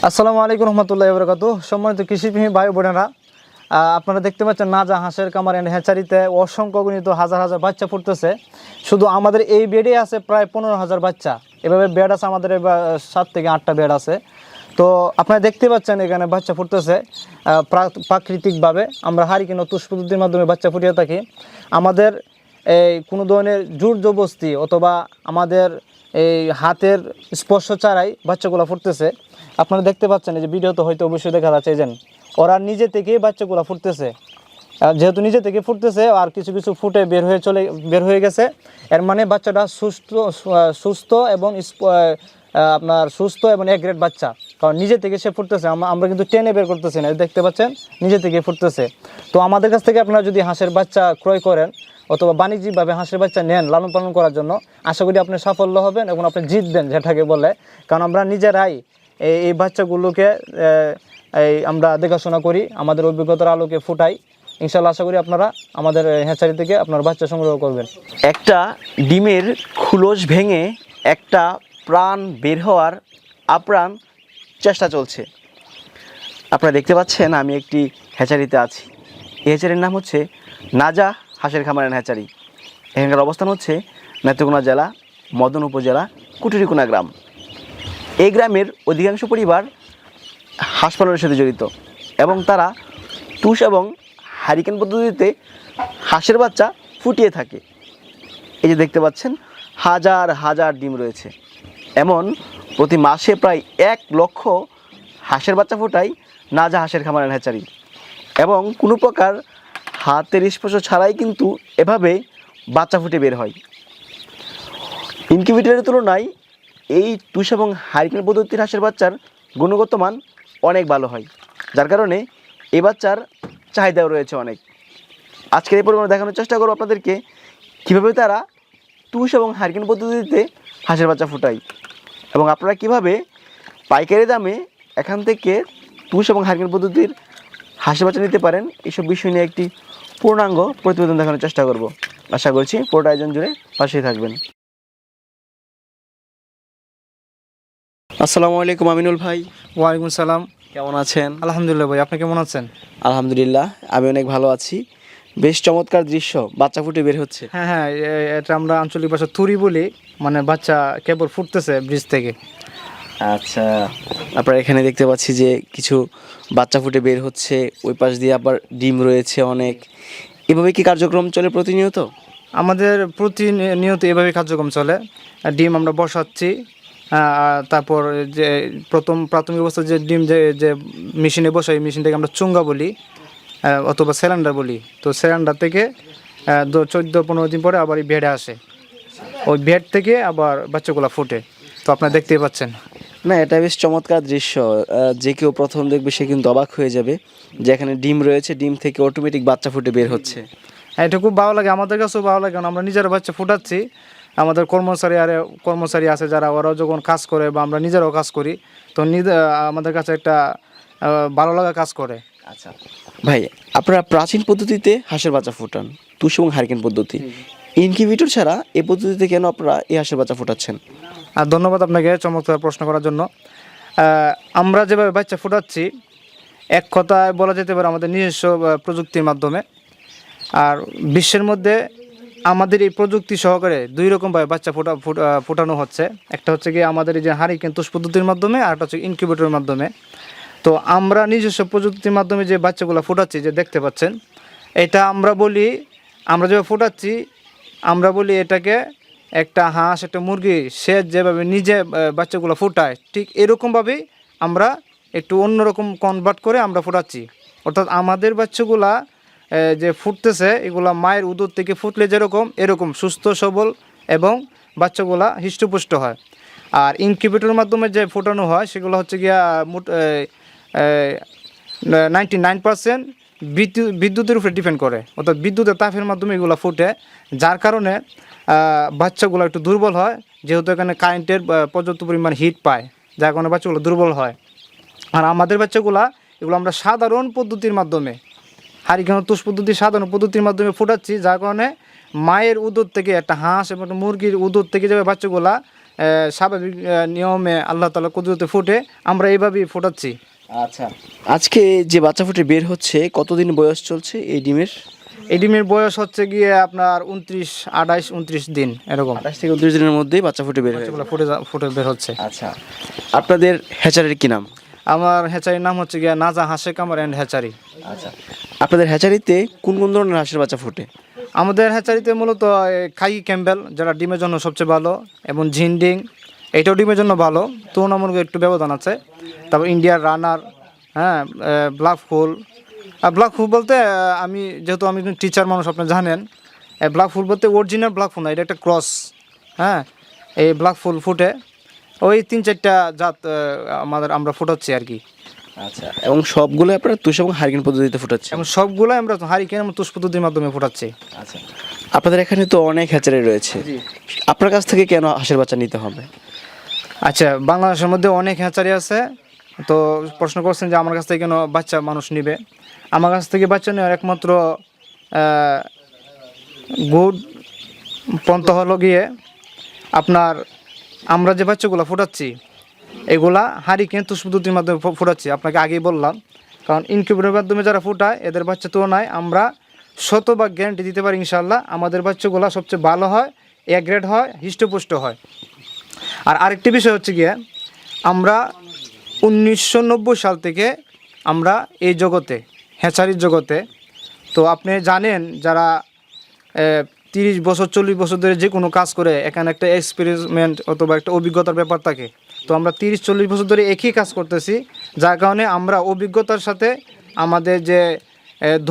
আসসালামু আলাইকুম রহমতুল্লাহি ওয়া বারাকাতুহু। সম্মানিত কৃষিপ্রেমী ভাই বোনেরা, আপনারা দেখতে পাচ্ছেন নাজা হাঁসের কামার এন্ড হ্যাচারিতে অসংখ্য গণিত হাজার হাজার বাচ্চা ফুটতেছে। শুধু আমাদের এই বেডে আছে প্রায় 15,000 বাচ্চা। এভাবে বেড আছে আমাদের 7 থেকে 8টা বেড আছে। তো আপনারা দেখতে পাচ্ছেন এখানে বাচ্চা ফুটতেছে প্রাকৃতিকভাবে। আমরা হারিকেন ও তুষ পদ্ধতির মাধ্যমে বাচ্চা ফুটিয়ে থাকি। আমাদের এই কোনো ধরনের জোর জবরদস্তি অথবা আমাদের এই হাতের স্পর্শ ছাড়াই বাচ্চাগুলো ফুটতেছে। আপনারা দেখতে পাচ্ছেন এই যে ভিডিওতে হয়তো অবশ্যই দেখা যাচ্ছে যে ওরা নিজে থেকেই বাচ্চাগুলো ফুটতেছে। যেহেতু নিজে থেকে ফুটতেছে আর কিছু কিছু ফুটে বের হয়ে গেছে, এর মানে বাচ্চাটা সুস্থ এবং আপনার সুস্থ এবং এক গ্রেড বাচ্চা, কারণ নিজে থেকে সে ফুটতেছে। আমরা কিন্তু টেনে বের করতেছি না, দেখতে পাচ্ছেন নিজে থেকে ফুটতেছে। তো আমাদের কাছ থেকে আপনারা যদি হাঁসের বাচ্চা ক্রয় করেন অথবা বাণিজ্যিকভাবে হাঁসের বাচ্চা নেন লালন পালন করার জন্য, আশা করি আপনি সাফল্য হবেন এবং আপনি জিতবেন যেটাকে বলে। কারণ আমরা নিজেরাই এই বাচ্চাগুলোকে আমরা দেখাশোনা করি, আমাদের অভিজ্ঞতার আলোকে ফুটাই। ইনশাল্লাহ আশা করি আপনারা আমাদের হ্যাচারি থেকে আপনার বাচ্চা সংগ্রহ করবেন। একটা ডিমের খুলস ভেঙে একটা প্রাণ বের হওয়ার আপ্রাণ চেষ্টা চলছে। আপনারা দেখতে পাচ্ছেন আমি একটি হ্যাচারিতে আছি। এই হ্যাচারির নাম হচ্ছে নাজা হাঁসের খামার এন্ড হ্যাচারি। এখানকার অবস্থান হচ্ছে নেত্রকোনা জেলা মদন উপজেলা কুটুরিকোনা গ্রাম। এই গ্রামের অধিকাংশ পরিবার হাঁস পালনের সাথে জড়িত এবং তারা তুষ এবং হারিকেন পদ্ধতিতে হাঁসের বাচ্চা ফুটিয়ে থাকে। এই যে দেখতে পাচ্ছেন হাজার হাজার ডিম রয়েছে। এমন প্রতি মাসে প্রায় 1 লক্ষ হাঁসের বাচ্চা ফোটায় নাজা হাঁসের খামার এন্ড হ্যাচারি, এবং কোনো প্রকার হাতের স্পর্শ ছাড়াই কিন্তু এভাবে বাচ্চা ফুটে বের হয়। ইনকিউবেটরের তুলনায় এই তুষ এবং হারিকেন পদ্ধতির হাঁসের বাচ্চার গুণগত মান অনেক ভালো হয়, যার কারণে এই বাচ্চার চাহিদাও রয়েছে অনেক। আজকের এই পরিমাণে দেখানোর চেষ্টা করব আপনাদেরকে কীভাবে তারা তুষ এবং হারিকেন পদ্ধতিতে হাঁসের বাচ্চা ফোটায় এবং আপনারা কিভাবে পাইকারি দামে এখান থেকে তুষ এবং হারিকেন পদ্ধতির হাঁসের বাচ্চা নিতে পারেন, এইসব বিষয় নিয়ে একটি পূর্ণাঙ্গ প্রতিবেদন দেখানোর চেষ্টা করব। আশা করছি পুরোটা আয়োজন জুড়ে পাশেই থাকবেন। আসসালামু আলাইকুম আমিনুল ভাই। ওয়ালাইকুম সালাম। কেমন আছেন? আলহামদুলিল্লাহ ভাই, আপনি কেমন আছেন? আলহামদুলিল্লাহ, আমি অনেক ভালো আছি। বেশ চমৎকার দৃশ্য, বাচ্চা ফুটে বের হচ্ছে। হ্যাঁ হ্যাঁ, এটা আমরা আঞ্চলিক ভাষা থুরি বলি, মানে বাচ্চা কেবল ফুটতেছে ব্রিজ থেকে। আচ্ছা, আপনারা এখানে দেখতে পাচ্ছি যে কিছু বাচ্চা ফুটে বের হচ্ছে, ওই পাশ দিয়ে আবার ডিম রয়েছে অনেক। এভাবে কি কার্যক্রম চলে প্রতিনিয়ত? আমাদের প্রতিনিয়ত এভাবে কার্যক্রম চলে। ডিম আমরা বসাচ্ছি, তারপর যে প্রাথমিক অবস্থা যে ডিম যে মেশিনে বসাই, মেশিনটাকে আমরা চুঙ্গা বলি অথবা সিলিন্ডার বলি। তো সিলিন্ডার থেকে 14-15 দিন পরে আবার এই বেডে আসে, ওই বেড থেকে আবার বাচ্চাগুলো ফুটে। তো আপনারা দেখতেই পাচ্ছেন। না, এটা বেশ চমৎকার দৃশ্য। যে কেউ প্রথম দেখবে সে কিন্তু অবাক হয়ে যাবে যে এখানে ডিম রয়েছে, ডিম থেকে অটোমেটিক বাচ্চা ফুটে বের হচ্ছে। এটা খুব ভালো লাগে, আমাদের কাছেও ভালো লাগে, কারণ আমরা নিজেরা বাচ্চা ফুটাচ্ছি। আমাদের কর্মচারী আছে যারা, ওরাও যখন কাজ করে বা আমরা নিজেরাও কাজ করি, তো আমাদের কাছে একটা ভালো লাগা কাজ করে। আচ্ছা ভাই, আপনারা প্রাচীন পদ্ধতিতে হাঁসের বাচ্চা ফোটান, তুষ এবং হারিকেন পদ্ধতি, ইনকিউবেটর ছাড়া এই পদ্ধতিতে কেন আপনারা এই হাঁসের বাচ্চা ফোটাচ্ছেন? আর ধন্যবাদ আপনাকে চমৎকার প্রশ্ন করার জন্য। আমরা যেভাবে বাচ্চা ফুটাচ্ছি, এক কথায় বলা যেতে পারে আমাদের নিজস্ব প্রযুক্তির মাধ্যমে। আর বিশ্বের মধ্যে আমাদের এই প্রযুক্তি সহকারে 2 রকমভাবে বাচ্চা ফোটানো হচ্ছে। একটা হচ্ছে কি আমাদের এই যে হারিকেন তুষ পদ্ধতির মাধ্যমে, আর একটা হচ্ছে ইনকিউবেটরের মাধ্যমে। তো আমরা নিজস্ব প্রযুক্তির মাধ্যমে যে বাচ্চাগুলো ফোটাচ্ছি, যে দেখতে পাচ্ছেন, এটা আমরা যেভাবে ফোটাচ্ছি, আমরা বলি এটাকে একটা হাঁস একটা মুরগি সে যেভাবে নিজে বাচ্চাগুলো ফোটায়, ঠিক এরকমভাবেই আমরা একটু অন্যরকম কনভার্ট করে আমরা ফোটাচ্ছি। অর্থাৎ আমাদের বাচ্চাগুলা যে ফুটতেছে, এগুলা মায়ের উদর থেকে ফুটলে এরকম সুস্থ সবল এবং বাচ্চাগুলা হৃষ্টপুষ্ট হয়। আর ইনকিউবেটরের মাধ্যমে যে ফোটানো হয় সেগুলো হচ্ছে গিয়া 99% বিদ্যুতের উপরে ডিপেন্ড করে, অর্থাৎ বিদ্যুতের তাপের মাধ্যমে এগুলো ফুটে, যার কারণে বাচ্চাগুলো একটু দুর্বল হয়। যেহেতু এখানে কারেন্টের পর্যাপ্ত পরিমাণ হিট পায়, যার কারণে বাচ্চাগুলো দুর্বল হয়। আর আমাদের বাচ্চাগুলো এগুলো আমরা সাধারণ পদ্ধতির মাধ্যমে, হারিকেন তুষ পদ্ধতির সাধারণ পদ্ধতির মাধ্যমে ফুটাচ্ছি, যার কারণে মায়ের উদর থেকে একটা হাঁস এবং একটা মুরগির উদর থেকে যাবে বাচ্চাগুলা স্বাভাবিক নিয়মে আল্লাহ তাআলা কুদরতে ফুটে, আমরা এইভাবেই ফোটাচ্ছি। আচ্ছা, আজকে যে বাচ্চা ফুটে বের হচ্ছে কতদিন বয়স চলছে এই ডিমের? এই ডিমের বয়স হচ্ছে গিয়ে আপনার 28 দিন এরকম। 28 থেকে 29 দিনের মধ্যেই বাচ্চা ফুটে বের হয়। বাচ্চাগুলো ফুটে বের হচ্ছে। আচ্ছা, আপনাদের হ্যাচারির কি নাম? আমার হ্যাচারির নাম হচ্ছে গিয়ে নাজা হাঁসের কামার অ্যান্ড হ্যাচারি। আচ্ছা, আপনাদের হ্যাচারিতে কোন কোন ধরনের হাঁসের বাচ্চা ফোটে? আমাদের হ্যাচারিতে মূলত খাই ক্যাম্বেল, যারা ডিমের জন্য সবচেয়ে ভালো, এবং ঝিন্ডিং, এটাও ডিমের জন্য ভালো, তুলনামূলক একটু ব্যবধান আছে। তারপর ইন্ডিয়ার রানার, হ্যাঁ, ব্ল্যাক ফুল। আর ব্ল্যাক ফুল বলতে আমি যেহেতু আমি টিচার মানুষ, আপনি জানেন, ব্ল্যাক ফুল বলতে অরিজিনাল ব্ল্যাক ফুল না, এটা একটা ক্রস। হ্যাঁ, এই ব্ল্যাক ফুল ফুটে ওই 3-4টা জাত আমরা ফুটাচ্ছি আর কি। আচ্ছা, এবং সবগুলো আপনারা তুষ এবং হারিকেন পদ্ধতিতে ফুটাচ্ছে? এবং সবগুলো আমরা হারিকেন এবং তুষ পদ্ধতির মাধ্যমে ফুটাচ্ছি। আচ্ছা, আপনাদের এখানে তো অনেক হ্যাচারি রয়েছে, আপনার কাছ থেকে কেন হাঁসের বাচ্চা নিতে হবে? আচ্ছা, বাংলাদেশের মধ্যে অনেক হ্যাচারি আছে, তো প্রশ্ন করছেন যে আমার কাছ থেকে কেন বাচ্চা মানুষ নিবে। আমার কাছ থেকে বাচ্চা নেওয়ার একমাত্র গুড পন্থা হলো গিয়ে আপনার, আমরা যে বাচ্চাগুলো ফুটাচ্ছি এগুলা হারিকেন তুষ পদ্ধতির মাধ্যমে ফুটাচ্ছি, আপনাকে আগেই বললাম। কারণ ইনকিউবেটরের মাধ্যমে যারা ফুটায় এদের বাচ্চা তুলনায় আমরা শতভাগ গ্যারান্টি দিতে পারি ইনশাল্লাহ আমাদের বাচ্চাগুলো সবচেয়ে ভালো হয়, এ গ্রেড হয়, হৃষ্টপুষ্ট হয়। আর আরেকটি বিষয় হচ্ছে গিয়ে, আমরা 1990 সাল থেকে আমরা এই জগতে, হ্যাচারির জগতে, তো আপনি জানেন যারা 30 বছর 40 বছর ধরে যে কোনো কাজ করে, এখানে একটা এক্সপেরিমেন্ট অথবা একটা অভিজ্ঞতার ব্যাপার থাকে। তো আমরা 30-40 বছর ধরে একই কাজ করতেছি, যার কারণে আমরা অভিজ্ঞতার সাথে আমাদের যে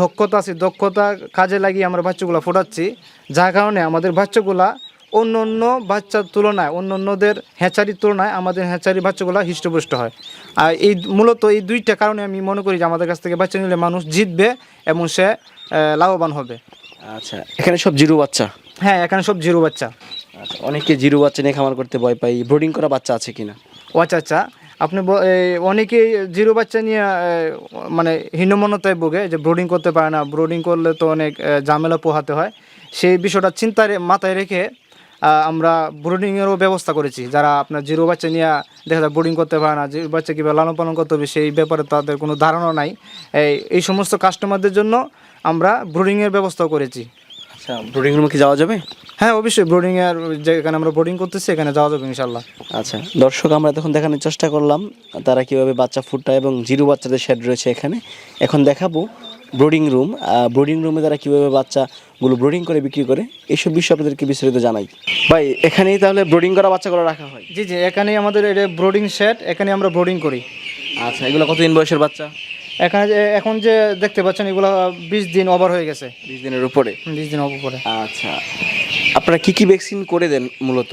দক্ষতা আছে, দক্ষতা কাজে লাগিয়ে আমরা বাচ্চাগুলো ফোটাচ্ছি, যার কারণে আমাদের বাচ্চাগুলা অন্য অন্য বাচ্চার তুলনায়, অন্য অন্যদের হ্যাচারির তুলনায় আমাদের হ্যাচারির বাচ্চাগুলো হৃষ্টপুষ্ট হয়। আর এই মূলত এই দুইটা কারণে আমি মনে করি যে আমাদের কাছ থেকে বাচ্চা নিলে মানুষ জিতবে এবং সে লাভবান হবে। আচ্ছা, এখানে সব জিরো বাচ্চা? হ্যাঁ, এখানে সব জিরো বাচ্চা। আচ্ছা, অনেকে জিরো বাচ্চা নিয়ে খামার করতে ভয় পাই, ব্রোডিং করা বাচ্চা আছে কিনা? ও আচ্ছা আচ্ছা, আপনি অনেকেই জিরো বাচ্চা নিয়ে মানে হীনমন্যতায় ভোগে, যে ব্রোডিং করতে পারে না, ব্রোডিং করলে তো অনেক ঝামেলা পোহাতে হয়। সেই বিষয়টা চিন্তায় মাথায় রেখে আমরা ব্রোডিংয়েরও ব্যবস্থা করেছি। যারা আপনার জিরো বাচ্চা নিয়ে দেখা যায় ব্রোডিং করতে পারে না, জিরো বাচ্চা কীভাবে লালন পালন করতে হবে সেই ব্যাপারে তাদের কোনো ধারণা নাই, এই সমস্ত কাস্টমারদের জন্য আমরা ব্রোডিংয়ের ব্যবস্থাও করেছি। আচ্ছা, ব্রোডিং রুমে কি যাওয়া যাবে? হ্যাঁ, অবশ্যই, ব্রোডিংয়ের যেখানে আমরা ব্রোডিং করতেছি এখানে যাওয়া যাবে ইনশাল্লাহ। আচ্ছা দর্শক, আমরা তখন দেখানোর চেষ্টা করলাম তারা কীভাবে বাচ্চা ফুটায় এবং জিরো বাচ্চাদের শেড রয়েছে এখানে। এখন দেখাবো ব্রোডিং রুম, ব্রোডিং রুমে তারা কীভাবে বাচ্চাগুলো ব্রোডিং করে বিক্রি করে, এইসব বিষয় আপনাদেরকে বিস্তারিত জানাই। ভাই, এখানেই তাহলে ব্রোডিং করা বাচ্চাগুলো রাখা হয়? জি জি, এখানেই আমাদের এটা ব্রোডিং শেড, এখানে আমরা ব্রোডিং করি। আচ্ছা, এগুলো কতদিন বয়সের বাচ্চা? এখানে এখন যে দেখতে পাচ্ছেন এগুলো 20 দিন ওভার হয়ে গেছে। 20 দিনের উপরে? 20 দিন উপরে। আচ্ছা, আপনারা কী কী ভ্যাকসিন করে দেন মূলত?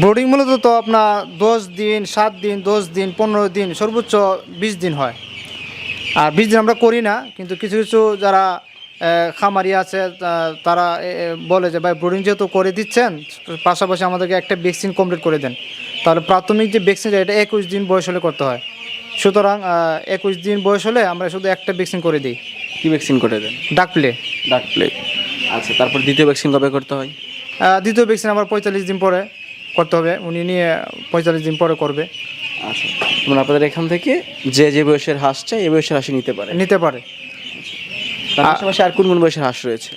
ব্রোডিং মূলত তো আপনার 10 দিন, 7 দিন, 10 দিন, 15 দিন, সর্বোচ্চ 20 দিন হয়। আর 20 দিন আমরা করি না, কিন্তু কিছু কিছু যারা খামারি আছে তারা বলে যে ভাই ব্রোডিং যেহেতু করে দিচ্ছেন, পাশাপাশি আমাদেরকে একটা ভ্যাকসিন কমপ্লিট করে দেন। তাহলে প্রাথমিক যে ভ্যাকসিন এটা 21 দিন বয়স হলে করতে হয়। সুতরাং 21 দিন বয়স হলে আমরা শুধু একটা ভ্যাকসিন করে দিই। কী ভ্যাকসিন করে দেন? ডাক প্লে। ডাক প্লে। আচ্ছা, তারপর দ্বিতীয় ভ্যাকসিন কবে করতে হয়? দ্বিতীয় ভ্যাকসিন আবার 45 দিন পরে করতে হবে, উনি নিয়ে 45 দিন পরে করবে। আচ্ছা, মানে আপনাদের এখান থেকে যে যে বয়সের হাঁস চাই এই বয়সের হাঁসই নিতে পারে? তার পাশাপাশি আর কোন কোন বয়সের হাঁস রয়েছে?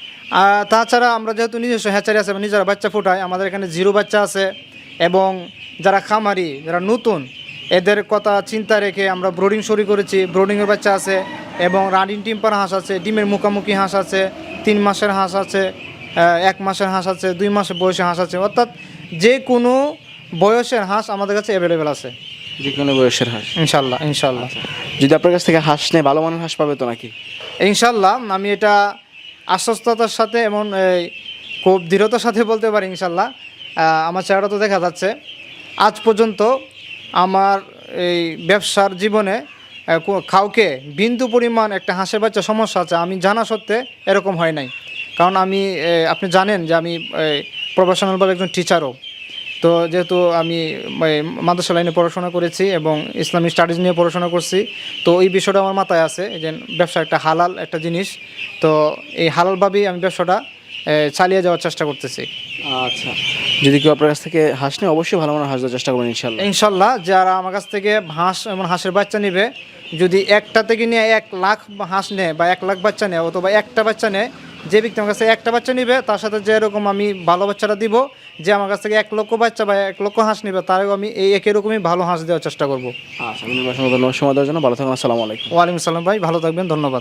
তাছাড়া আমরা যেহেতু নিজস্ব হ্যাচারি আছে, নিজেরা বাচ্চা ফোটাই, আমাদের এখানে জিরো বাচ্চা আছে, এবং যারা খামারি, যারা নতুন, এদের কথা চিন্তা রেখে আমরা ব্রোডিং শুরু করেছি। ব্রোডিংয়ের বাচ্চা আছে, এবং রানিং টিম্পার হাঁস আছে, ডিমের মুখামুখি হাঁস আছে, 3 মাসের হাঁস আছে, 1 মাসের হাঁস আছে, 2 মাসের বয়সের হাঁস আছে, অর্থাৎ যে কোনো বয়সের হাঁস আমাদের কাছে অ্যাভেলেবেল আছে। যে কোনো বয়সের হাঁস? ইনশাল্লাহ ইনশাল্লাহ। যদি আপনার কাছ থেকে হাঁস নেয় ভালো মানের হাঁস পাবে তো নাকি? ইনশাল্লাহ, আমি এটা আশ্বস্ততার সাথে এবং খুব দৃঢ়তার সাথে বলতে পারি ইনশাল্লাহ। আমার চেহারা তো দেখা যাচ্ছে। আজ পর্যন্ত আমার এই ব্যবসার জীবনে কাউকে বিন্দু পরিমাণ একটা হাঁসের বাচ্চা সমস্যা আছে আমি জানা সত্ত্বে এরকম হয় নাই। কারণ আমি আপনি জানেন যে আমি প্রফেশনালভাবে একজন টিচারও। তো যেহেতু আমি মাদ্রাসা লাইনে পড়াশোনা করেছি এবং ইসলামিক স্টাডিজ নিয়ে পড়াশোনা করছি, তো এই বিষয়টা আমার মাথায় আছে যে ব্যবসা একটা হালাল একটা জিনিস। তো এই হালালভাবেই আমি ব্যবসাটা চালিয়ে যাওয়ার চেষ্টা করতেছি। আচ্ছা, যদি কেউ আপনার কাছ থেকে হাঁস নেয় অবশ্যই ভালো মানের হাঁস দেওয়ার চেষ্টা করবেন ইনশাল্লাহ। ইনশাল্লাহ যারা আমার কাছ থেকে হাঁস এবং হাঁসের বাচ্চা নেবে, যদি একটা থেকে নিয়ে 1 লাখ হাঁস নেয় বা 1 লাখ বাচ্চা নেয় অথবা একটা বাচ্চা নেয়, যে ব্যক্তি আমার কাছে একটা বাচ্চা নিবে তার সাথে যেরকম আমি ভালো বাচ্চাটা দিব, যে আমার কাছ থেকে 1 লক্ষ বাচ্চা বা 1 লক্ষ হাঁস নিবে তারও আমি এই একই রকমই ভালো হাঁস দেওয়ার চেষ্টা করবো। আচ্ছা, ধন্যবাদ সময় দেওয়ার জন্য। ভালো থাকুন, আসসালামু আলাইকুম। ওয়ালাইকুম আসসালাম ভাই, ভালো থাকবেন, ধন্যবাদ।